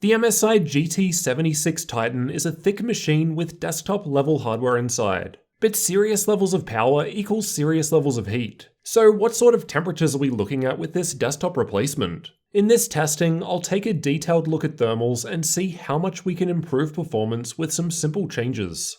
The MSI GT76 Titan is a thick machine with desktop level hardware inside. But serious levels of power equals serious levels of heat. So what sort of temperatures are we looking at with this desktop replacement? In this testing, I'll take a detailed look at thermals and see how much we can improve performance with some simple changes.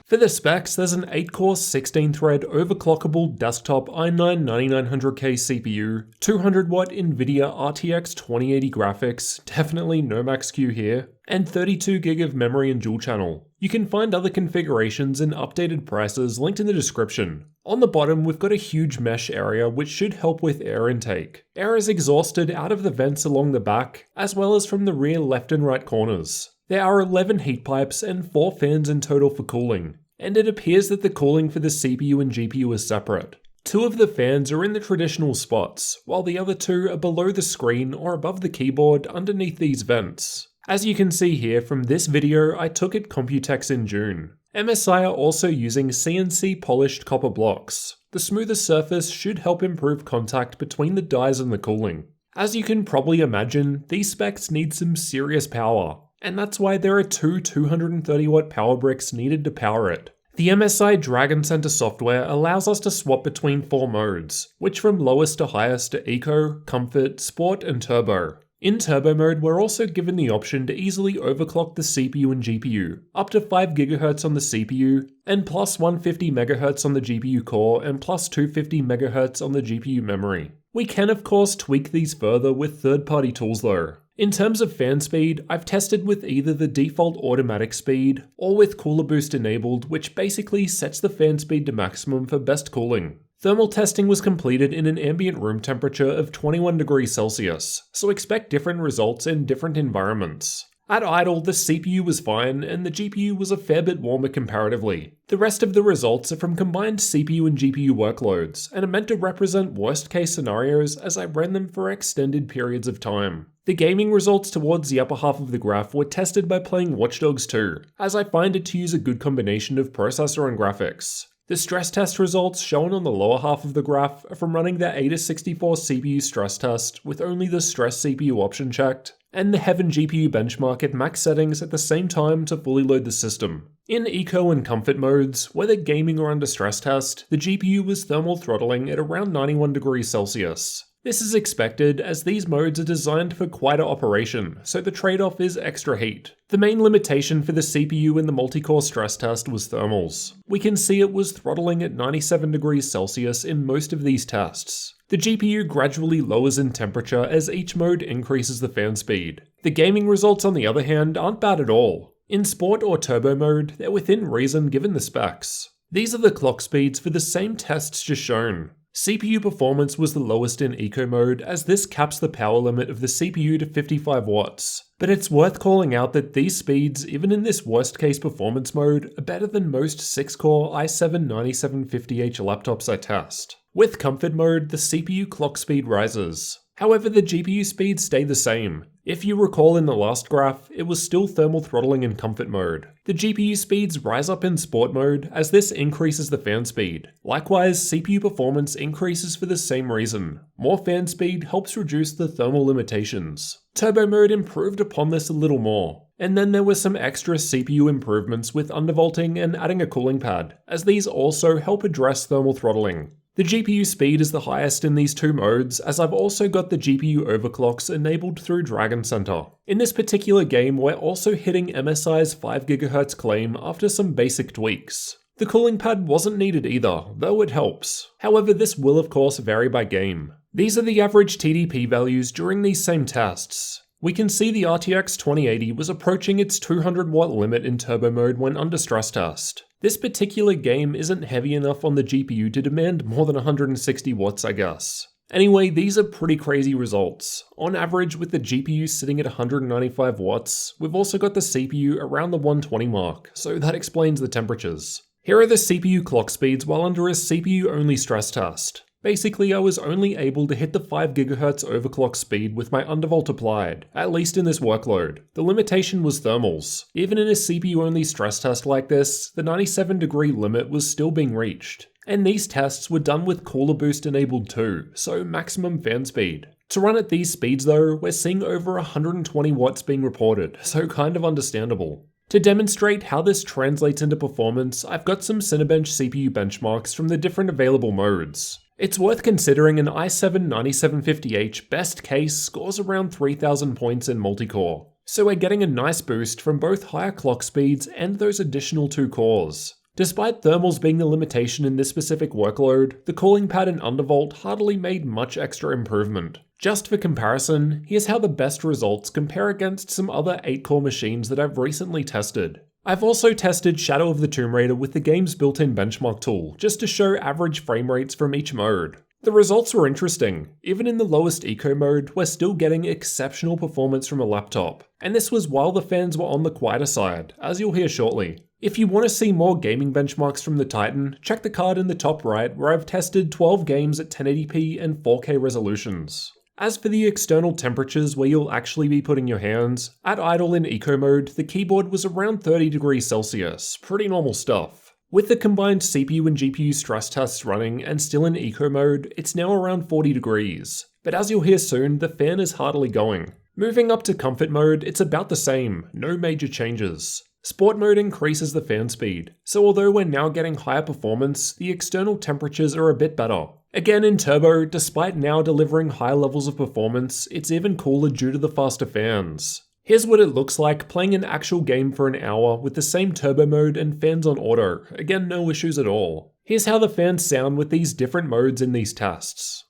For the specs, there's an 8-core 16-thread overclockable desktop i9-9900K CPU, 200-watt Nvidia RTX 2080 graphics, definitely no max Q here, and 32GB of memory and dual channel. You can find other configurations and updated prices linked in the description. On the bottom, we've got a huge mesh area which should help with air intake. Air is exhausted out of the vents along the back, as well as from the rear left and right corners. There are 11 heat pipes and 4 fans in total for cooling, and it appears that the cooling for the CPU and GPU is separate. 2 of the fans are in the traditional spots, while the other 2 are below the screen or above the keyboard underneath these vents. As you can see here from this video I took at Computex in June. MSI are also using CNC polished copper blocks. The smoother surface should help improve contact between the dies and the cooling. As you can probably imagine, these specs need some serious power, and that's why there are 2 230-watt power bricks needed to power it. The MSI Dragon Center software allows us to swap between 4 modes, which from lowest to highest are Eco, Comfort, Sport, and Turbo. In Turbo mode, we're also given the option to easily overclock the CPU and GPU, up to 5GHz on the CPU, and plus 150MHz on the GPU core and plus 250MHz on the GPU memory. We can of course tweak these further with third-party tools though. In terms of fan speed, I've tested with either the default automatic speed, or with Cooler Boost enabled, which basically sets the fan speed to maximum for best cooling. Thermal testing was completed in an ambient room temperature of 21 degrees Celsius, so expect different results in different environments. At idle, the CPU was fine, and the GPU was a fair bit warmer comparatively. The rest of the results are from combined CPU and GPU workloads, and are meant to represent worst-case scenarios as I ran them for extended periods of time. The gaming results towards the upper half of the graph were tested by playing Watch Dogs 2, as I find it to use a good combination of processor and graphics. The stress test results shown on the lower half of the graph are from running the Ada64 CPU stress test with only the stress CPU option checked, and the Heaven GPU benchmark at max settings at the same time to fully load the system. In Eco and Comfort modes, whether gaming or under stress test, the GPU was thermal throttling at around 91 degrees Celsius. This is expected as these modes are designed for quieter operation, so the trade-off is extra heat. The main limitation for the CPU in the multi-core stress test was thermals. We can see it was throttling at 97 degrees Celsius in most of these tests. The GPU gradually lowers in temperature as each mode increases the fan speed. The gaming results on the other hand aren't bad at all. In Sport or Turbo mode, they're within reason given the specs. These are the clock speeds for the same tests just shown. CPU performance was the lowest in Eco mode as this caps the power limit of the CPU to 55 watts. But it's worth calling out that these speeds, even in this worst case performance mode, are better than most 6-core i7-9750H laptops I test. With Comfort mode, the CPU clock speed rises. However, the GPU speeds stay the same. If you recall in the last graph, it was still thermal throttling in Comfort mode. The GPU speeds rise up in Sport mode as this increases the fan speed. Likewise, CPU performance increases for the same reason. More fan speed helps reduce the thermal limitations. Turbo mode improved upon this a little more. And then there were some extra CPU improvements with undervolting and adding a cooling pad, as these also help address thermal throttling. The GPU speed is the highest in these 2 modes, as I've also got the GPU overclocks enabled through Dragon Center. In this particular game, we're also hitting MSI's 5GHz claim after some basic tweaks. The cooling pad wasn't needed either, though it helps. However, this will of course vary by game. These are the average TDP values during these same tests. We can see the RTX 2080 was approaching its 200-watt limit in turbo mode when under stress test. This particular game isn't heavy enough on the GPU to demand more than 160 watts, I guess. Anyway, these are pretty crazy results. On average, with the GPU sitting at 195 watts, we've also got the CPU around the 120 mark, so that explains the temperatures. Here are the CPU clock speeds while under a CPU-only stress test. Basically, I was only able to hit the 5GHz overclock speed with my undervolt applied, at least in this workload. The limitation was thermals. Even in a CPU-only stress test like this, the 97 degree limit was still being reached. And these tests were done with cooler boost enabled too, so maximum fan speed. To run at these speeds though, we're seeing over 120 watts being reported, so kind of understandable. To demonstrate how this translates into performance, I've got some Cinebench CPU benchmarks from the different available modes. It's worth considering an i7-9750H best case scores around 3000 points in multi-core, so we're getting a nice boost from both higher clock speeds and those additional 2 cores. Despite thermals being the limitation in this specific workload, the cooling pad and undervolt hardly made much extra improvement. Just for comparison, here's how the best results compare against some other 8-core machines that I've recently tested. I've also tested Shadow of the Tomb Raider with the game's built-in benchmark tool, just to show average frame rates from each mode. The results were interesting. Even in the lowest eco mode, we're still getting exceptional performance from a laptop. And this was while the fans were on the quieter side, as you'll hear shortly. If you want to see more gaming benchmarks from the Titan, check the card in the top right where I've tested 12 games at 1080p and 4K resolutions. As for the external temperatures where you'll actually be putting your hands, at idle in eco mode, the keyboard was around 30 degrees Celsius, pretty normal stuff. With the combined CPU and GPU stress tests running and still in eco mode, it's now around 40 degrees. But as you'll hear soon, the fan is hardly going. Moving up to comfort mode, it's about the same, no major changes. Sport mode increases the fan speed, so although we're now getting higher performance, the external temperatures are a bit better. Again in turbo, despite now delivering higher levels of performance, it's even cooler due to the faster fans. Here's what it looks like playing an actual game for an hour with the same turbo mode and fans on auto, again no issues at all. Here's how the fans sound with these different modes in these tests.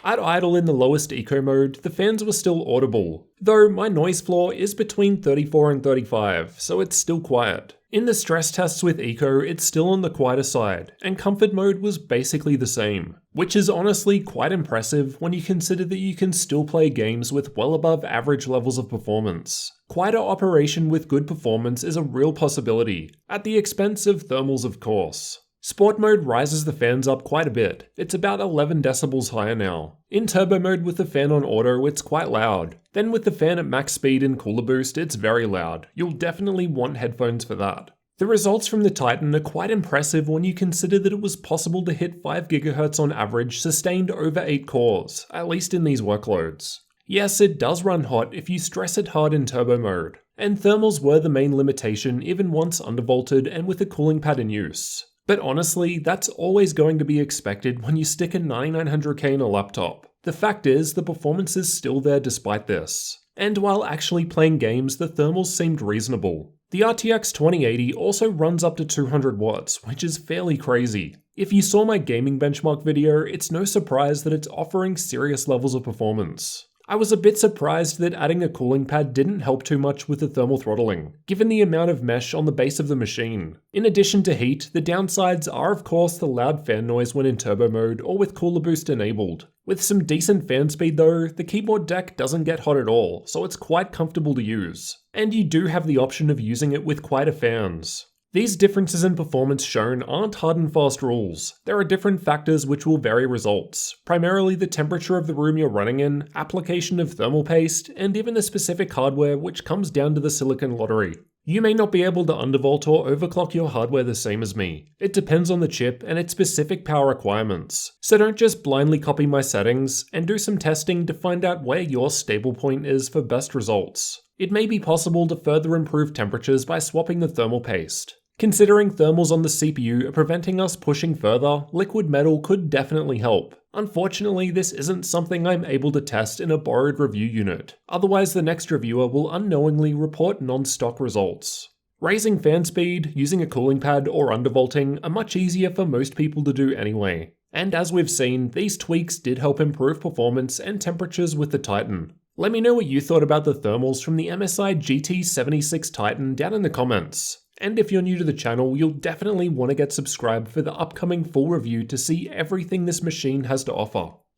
At idle in the lowest eco mode, the fans were still audible, though my noise floor is between 34 and 35, so it's still quiet. In the stress tests with eco, it's still on the quieter side, and comfort mode was basically the same, which is honestly quite impressive when you consider that you can still play games with well above average levels of performance. Quieter operation with good performance is a real possibility, at the expense of thermals of course. Sport mode rises the fans up quite a bit, it's about 11 decibels higher now. In turbo mode with the fan on auto, it's quite loud. Then with the fan at max speed and cooler boost, it's very loud. You'll definitely want headphones for that. The results from the Titan are quite impressive when you consider that it was possible to hit 5 GHz on average sustained over 8 cores, at least in these workloads. Yes, it does run hot if you stress it hard in turbo mode, and thermals were the main limitation even once undervolted and with a cooling pad in use. But honestly, that's always going to be expected when you stick a 9900K in a laptop. The fact is, the performance is still there despite this. And while actually playing games, the thermals seemed reasonable. The RTX 2080 also runs up to 200 watts, which is fairly crazy. If you saw my gaming benchmark video, it's no surprise that it's offering serious levels of performance. I was a bit surprised that adding a cooling pad didn't help too much with the thermal throttling, given the amount of mesh on the base of the machine. In addition to heat, the downsides are of course the loud fan noise when in turbo mode or with cooler boost enabled. With some decent fan speed though, the keyboard deck doesn't get hot at all, so it's quite comfortable to use. And you do have the option of using it with quieter fans. These differences in performance shown aren't hard and fast rules. There are different factors which will vary results, primarily the temperature of the room you're running in, application of thermal paste, and even the specific hardware which comes down to the silicon lottery. You may not be able to undervolt or overclock your hardware the same as me. It depends on the chip and its specific power requirements. So don't just blindly copy my settings, and do some testing to find out where your stable point is for best results. It may be possible to further improve temperatures by swapping the thermal paste. Considering thermals on the CPU are preventing us pushing further, liquid metal could definitely help. Unfortunately, this isn't something I'm able to test in a borrowed review unit, otherwise the next reviewer will unknowingly report non-stock results. Raising fan speed, using a cooling pad, or undervolting are much easier for most people to do anyway. And as we've seen, these tweaks did help improve performance and temperatures with the Titan. Let me know what you thought about the thermals from the MSI GT76 Titan down in the comments. And if you're new to the channel, you'll definitely want to get subscribed for the upcoming full review to see everything this machine has to offer.